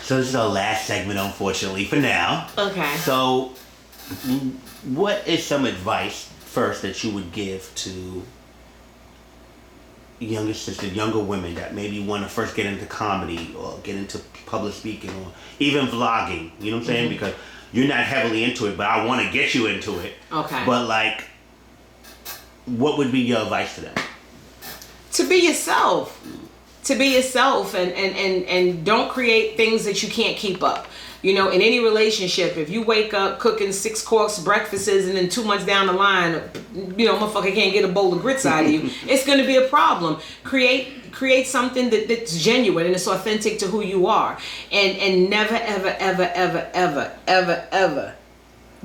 So this is our last segment, unfortunately, for now. Okay. So, what is some advice first that you would give to younger sisters, younger women that maybe want to first get into comedy or get into public speaking or even vlogging? You know what I'm saying? Because you're not heavily into it, but I want to get you into it. Okay. But like, what would be your advice to them? To be yourself. To be yourself and don't create things that you can't keep up. You know, in any relationship, if you wake up cooking 6-course breakfasts and then 2 months down the line, you know, motherfucker can't get a bowl of grits out of you, it's going to be a problem. Create something that's genuine and it's authentic to who you are. And never, ever, ever, ever, ever, ever, ever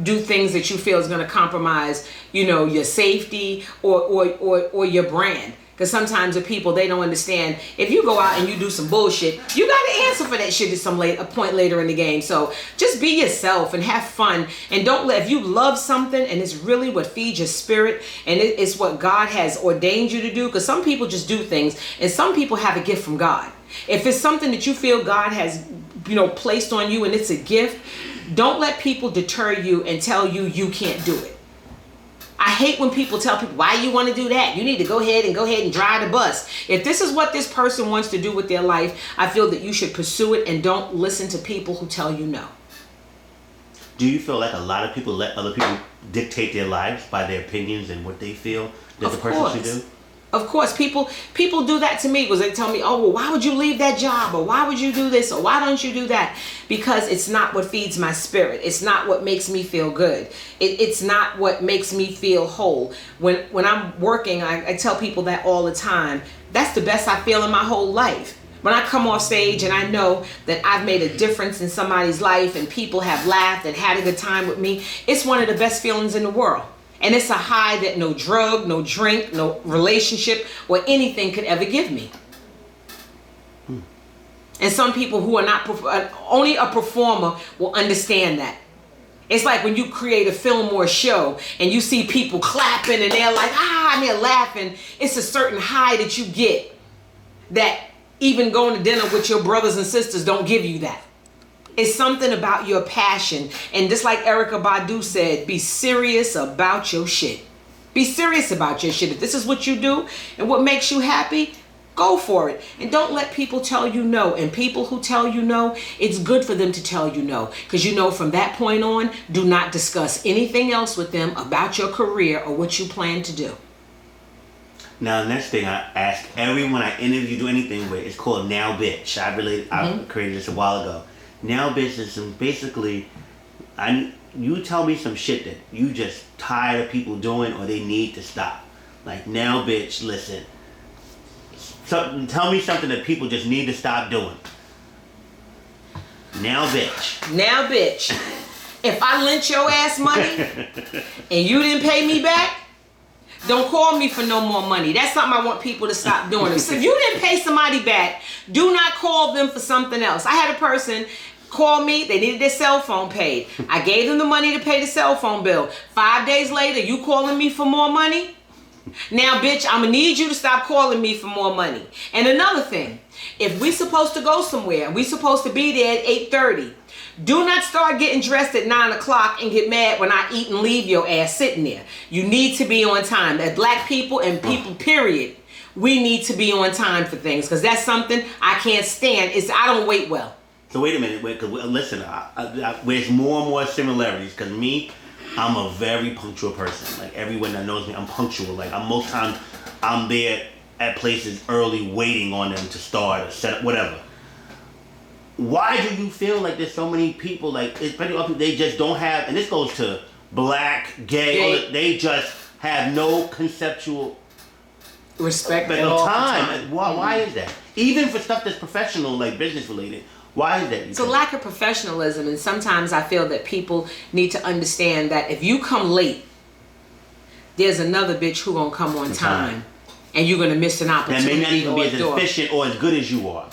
do things that you feel is going to compromise, you know, your safety or your brand. Because sometimes the people, they don't understand. If you go out and you do some bullshit, you got to answer for that shit at a point later in the game. So just be yourself and have fun. And don't let, if you love something and it's really what feeds your spirit and it's what God has ordained you to do. Because some people just do things and some people have a gift from God. If it's something that you feel God has, you know, placed on you and it's a gift, don't let people deter you and tell you you can't do it. I hate when people tell people, why you want to do that? You need to go ahead and drive the bus. If this is what this person wants to do with their life, I feel that you should pursue it and don't listen to people who tell you no. Do you feel like a lot of people let other people dictate their lives by their opinions and what they feel that the person should do? Of course, people do that to me because they tell me, oh, well, why would you leave that job? Or why would you do this? Or why don't you do that? Because it's not what feeds my spirit. It's not what makes me feel good. It's not what makes me feel whole. When I'm working, I tell people that all the time. That's the best I feel in my whole life. When I come off stage and I know that I've made a difference in somebody's life and people have laughed and had a good time with me, it's one of the best feelings in the world. And it's a high that no drug, no drink, no relationship or anything could ever give me. And some people who are not, only a performer will understand that. It's like when you create a film or a show and you see people clapping and they're like, and they're laughing. It's a certain high that you get that even going to dinner with your brothers and sisters don't give you that. It's something about your passion. And just like Erykah Badu said, be serious about your shit. Be serious about your shit. If this is what you do and what makes you happy, go for it. And don't let people tell you no. And people who tell you no, it's good for them to tell you no. Because you know from that point on, do not discuss anything else with them about your career or what you plan to do. Now, the next thing I ask everyone I interview, do anything with, is called Now Bitch. I created this a while ago. Now Bitch is basically, you tell me some shit that you just tired of people doing or they need to stop. Like, now Bitch, listen. Tell me something that people just need to stop doing. Now Bitch. Now Bitch. If I lent your ass money and you didn't pay me back, don't call me for no more money. That's something I want people to stop doing. So if you didn't pay somebody back, do not call them for something else. I had a person call me. They needed their cell phone paid. I gave them the money to pay the cell phone bill. 5 days later, you calling me for more money? Now, bitch, I'm going to need you to stop calling me for more money. And another thing, if we supposed to go somewhere and we supposed to be there at 8:30, do not start getting dressed at 9 o'clock and get mad when I eat and leave your ass sitting there. You need to be on time. As black people and people, period, we need to be on time for things because that's something I can't stand. I don't wait well. So wait a minute. Listen, there's more and more similarities because me, I'm a very punctual person. Like everyone that knows me, I'm punctual. Like most times I'm there at places early waiting on them to start or set up, whatever. Why do you feel like there's so many people, like, especially they just don't have, and this goes to black, gay. They just have no conceptual respect at all time. Why is that? Even for stuff that's professional, like business related, why is that? It's a lack of professionalism, and sometimes I feel that people need to understand that if you come late, there's another bitch who gonna come on time, and you're gonna miss an opportunity. That may not even be as efficient or as good as you are.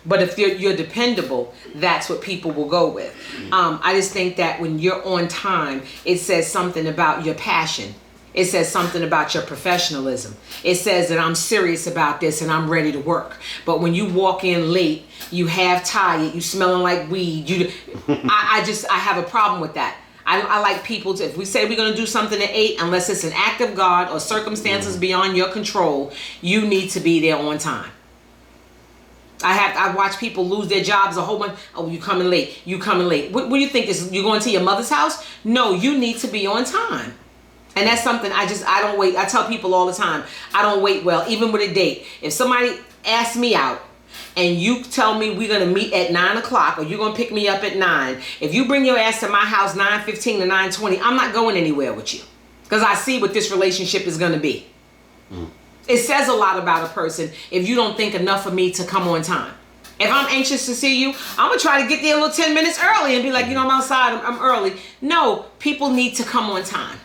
But if you're dependable, that's what people will go with. I just think that when you're on time, it says something about your passion. It says something about your professionalism. It says that I'm serious about this and I'm ready to work. But when you walk in late, you half tired, you smelling like weed, I have a problem with that. I like people to, if we say we're going to do something at 8, unless it's an act of God or circumstances beyond your control, you need to be there on time. I watch people lose their jobs a whole bunch. Oh, you coming late. What do you think? You going to your mother's house? No, you need to be on time. And that's something I don't wait. I tell people all the time, I don't wait well, even with a date. If somebody asks me out and you tell me we're going to meet at 9 o'clock or you're going to pick me up at 9, if you bring your ass to my house 9:15 to 9:20, I'm not going anywhere with you because I see what this relationship is going to be. It says a lot about a person if you don't think enough of me to come on time. If I'm anxious to see you, I'm going to try to get there a little 10 minutes early and be like, I'm outside, I'm early. No, people need to come on time.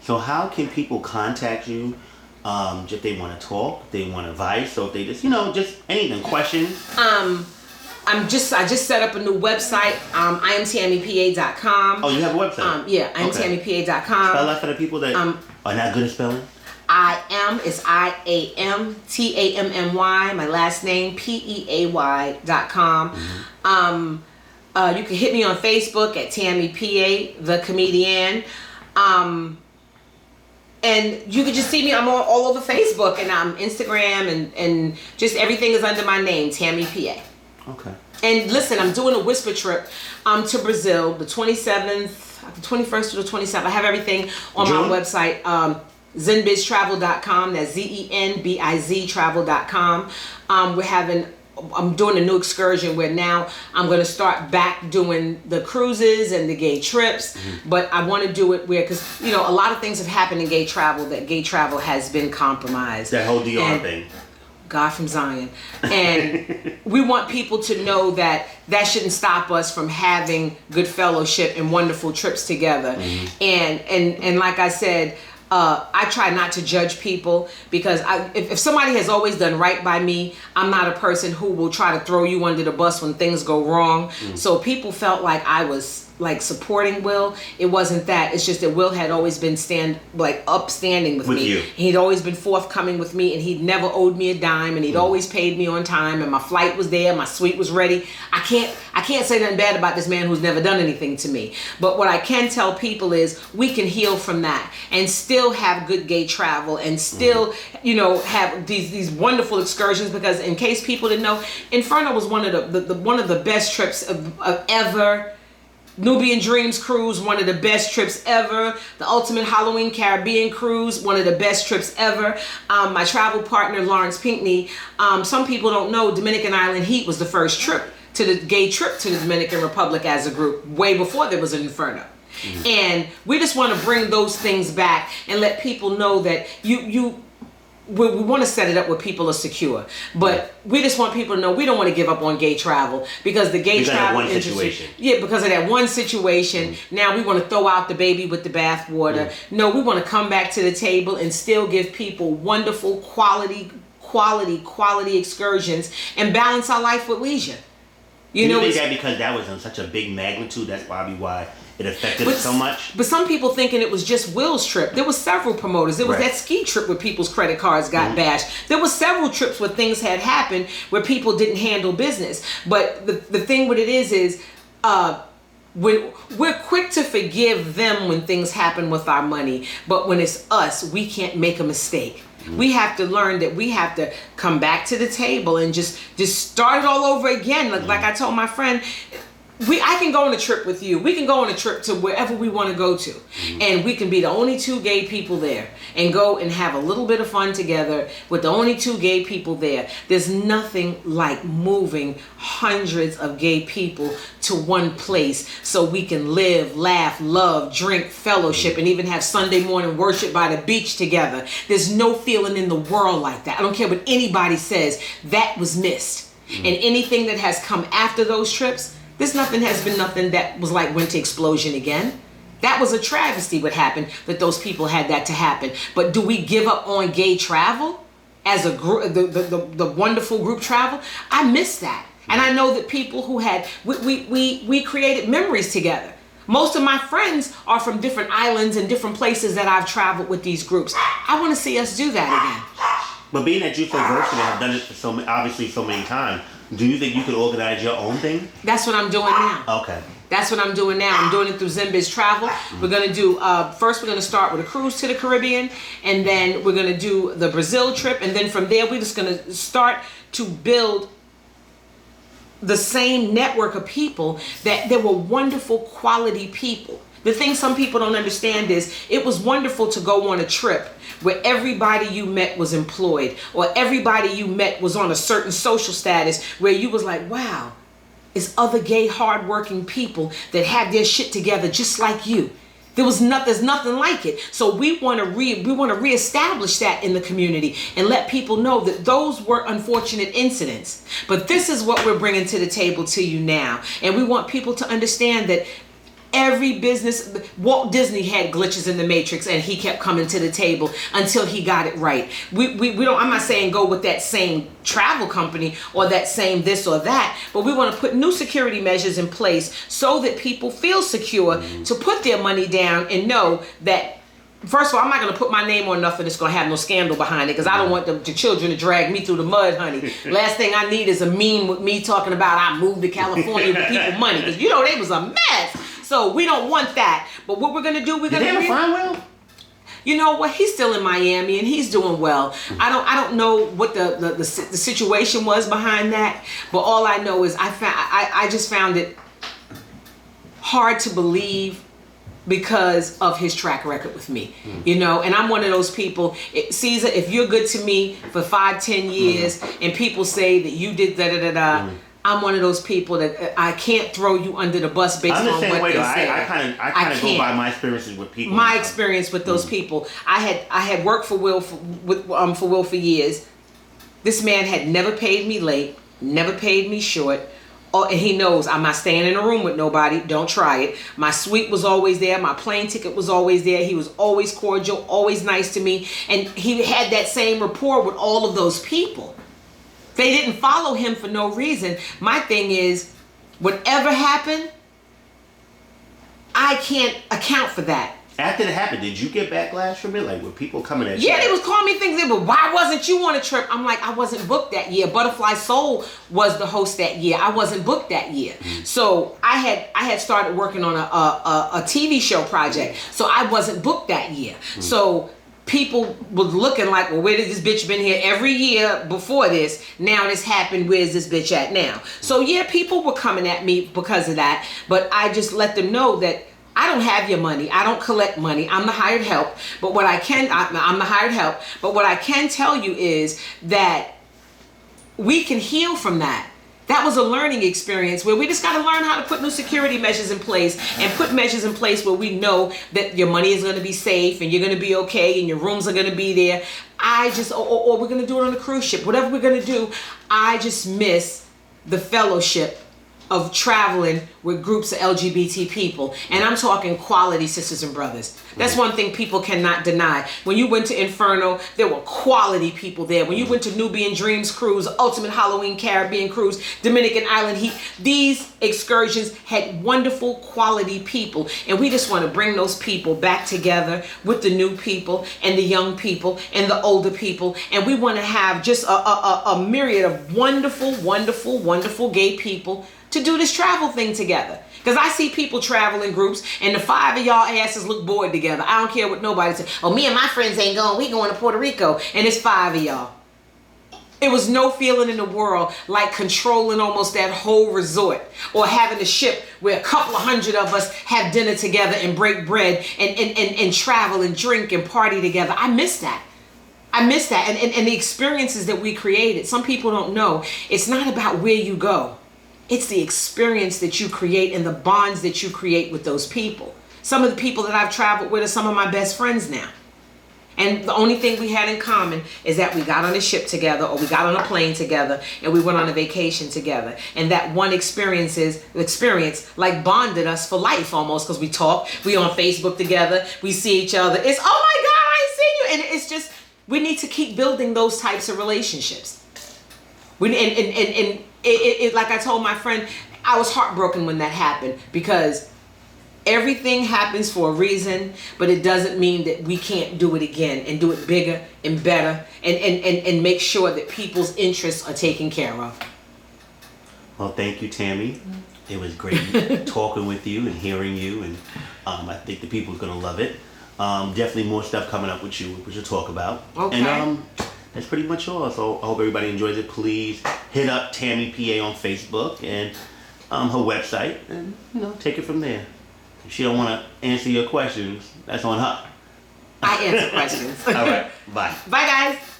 So how can people contact you if they want to talk, if they want advice, or if they just anything, questions? I just set up a new website. I am TammyPeay.com. Oh, you have a website? Yeah, I am TammyPeay.com. Spell that for the people that are not good at spelling. Is IAM TAMMY. My last name PEAY.com. You can hit me on Facebook at Tammy Peay, the comedian. And you can just see me. I'm all over Facebook and Instagram and just everything is under my name, Tammy Peay. Okay. And listen, I'm doing a whisper trip to Brazil, the 27th, the 21st to the 27th. I have everything on my website, zenbiztravel.com. That's ZENBIZ travel.com. I'm doing a new excursion where now I'm going to start back doing the cruises and the gay trips, but I want to do it where, because a lot of things have happened in gay travel, that gay travel has been compromised. That whole DR thing. God from Zion. And we want people to know that shouldn't stop us from having good fellowship and wonderful trips together. And like I said, I try not to judge people because if somebody has always done right by me, I'm not a person who will try to throw you under the bus when things go wrong. So people felt like I was supporting Will. It wasn't that. It's just that Will had always been upstanding with me. He'd always been forthcoming with me, and he'd never owed me a dime, and he'd always paid me on time, and my flight was there, my suite was ready. I can't say nothing bad about this man who's never done anything to me. But what I can tell people is we can heal from that and still have good gay travel and still, have these wonderful excursions, because in case people didn't know, Inferno was one of the best trips of ever. Nubian Dreams Cruise, one of the best trips ever. The Ultimate Halloween Caribbean Cruise, one of the best trips ever. My travel partner, Lawrence Pinckney, some people don't know Dominican Island Heat was the first gay trip to the Dominican Republic as a group, way before there was an Inferno. And we just want to bring those things back and let people know that we want to set it up where people are secure, but we just want people to know we don't want to give up on gay travel because the gay travel industry, because of that one situation. Now we want to throw out the baby with the bathwater. No, we want to come back to the table and still give people wonderful quality excursions and balance our life with leisure. You think that because that was on such a big magnitude, that's probably why it affected us so much? But some people thinking it was just Will's trip. There was several promoters. There was that ski trip where people's credit cards got bashed. There was several trips where things had happened where people didn't handle business. But the thing with it is we're quick to forgive them when things happen with our money. But when it's us, we can't make a mistake. We have to learn that we have to come back to the table and just start it all over again. Like I told my friend, I can go on a trip with you. We can go on a trip to wherever we want to go to. And we can be the only two gay people there and go and have a little bit of fun together with the only two gay people there. There's nothing like moving hundreds of gay people to one place so we can live, laugh, love, drink, fellowship, and even have Sunday morning worship by the beach together. There's no feeling in the world like that. I don't care what anybody says. That was missed. And anything that has come after those trips, there's nothing that was like Winter Explosion again. That was a travesty what happened, that those people had that to happen. But do we give up on gay travel as a group, the wonderful group travel? I miss that. And I know that people who had, we created memories together. Most of my friends are from different islands and different places that I've traveled with these groups. I want to see us do that again. But being that you're so versatile and have done it for so many times, do you think you could organize your own thing? That's what I'm doing now. Okay. That's what I'm doing now. I'm doing it through Zimbiz Travel. We're going to do, first we're going to start with a cruise to the Caribbean, and then we're going to do the Brazil trip, and then from there we're just going to start to build the same network of people that there were wonderful quality people. The thing some people don't understand is it was wonderful to go on a trip where everybody you met was employed, or everybody you met was on a certain social status where you was like, wow, it's other gay hardworking people that have their shit together just like you. There's nothing like it. So we want to reestablish that in the community and let people know that those were unfortunate incidents. But this is what we're bringing to the table to you now. And we want people to understand that every business, Walt Disney had glitches in the matrix and he kept coming to the table until he got it right. We don't, I'm not saying go with that same travel company or that same this or that, but we want to put new security measures in place so that people feel secure to put their money down and know that, first of all, I'm not going to put my name on nothing that's going to have no scandal behind it, because I don't want the children to drag me through the mud, honey. Last thing I need is a meme with me talking about I moved to California with people money, because you know they was a mess. So we don't want that. But what we're going to do, we're going to... Did they ever find Will? You know what? He's still in Miami and he's doing well. I don't know what the situation was behind that, but all I know is I just found it hard to believe because of his track record with me, you know. And I'm one of those people, Caesar, if you're good to me for 5-10 years and people say that you did da-da-da-da, I'm one of those people that I can't throw you under the bus based on what they say. I kind of go by my experiences with people. My experience with those people. I had worked for Will for years. This man had never paid me late, never paid me short. Oh, and he knows I'm not staying in a room with nobody. Don't try it. My suite was always there. My plane ticket was always there. He was always cordial, always nice to me. And he had that same rapport with all of those people. They didn't follow him for no reason. My thing is, whatever happened, I can't account for that. After it happened, did you get backlash from it? Like, were people coming at you? Yeah, they was calling me things. But why wasn't you on a trip? I'm like, I wasn't booked that year. Butterfly Soul was the host that year. I wasn't booked that year. So I had started working on a TV show project. So I wasn't booked that year. So people were looking like, well, where did this bitch been here every year before this? Now this happened. Where's this bitch at now? So yeah, people were coming at me because of that. But I just let them know that I don't have your money. I don't collect money. I'm the hired help. But what I'm the hired help. But what I can tell you is that we can heal from that. That was a learning experience where we just got to learn how to put new security measures in place and put measures in place where we know that your money is going to be safe and you're going to be okay and your rooms are going to be there. Or we're going to do it on a cruise ship. Whatever we're going to do, I just miss the fellowship of traveling with groups of LGBT people. And I'm talking quality sisters and brothers. That's one thing people cannot deny. When you went to Inferno, there were quality people there. When you went to Nubian Dreams Cruise, Ultimate Halloween Caribbean Cruise, Dominican Island Heat, these excursions had wonderful quality people. And we just want to bring those people back together with the new people and the young people and the older people. And we want to have just a myriad of wonderful, wonderful, wonderful gay people to do this travel thing together. Because I see people travel in groups and the 5 of y'all asses look bored together. I don't care what nobody says. Oh, me and my friends ain't going. We going to Puerto Rico. And it's 5 of y'all. It was no feeling in the world like controlling almost that whole resort, or having a ship where a couple of hundred of us have dinner together and break bread and travel and drink and party together. I miss that. I miss that. And the experiences that we created. Some people don't know. It's not about where you go. It's the experience that you create and the bonds that you create with those people. Some of the people that I've traveled with are some of my best friends now. And the only thing we had in common is that we got on a ship together, or we got on a plane together, and we went on a vacation together. And that one experience like bonded us for life almost, because we talk, we on Facebook together, we see each other. It's, oh my God, I see you. And it's just, we need to keep building those types of relationships. Like I told my friend, I was heartbroken when that happened, because Everything happens for a reason, but it doesn't mean that we can't do it again and do it bigger and better and make sure that people's interests are taken care of. Well, thank you, Tammy. It was great talking with you and hearing you, and I think the people are going to love it. Definitely more stuff coming up with you, which we'll talk about. Okay. And that's pretty much all. So I hope everybody enjoys it. Please hit up Tammy Peay on Facebook and her website, and take it from there. If she don't want to answer your questions, that's on her. I answer questions. All right. Bye. Bye, guys.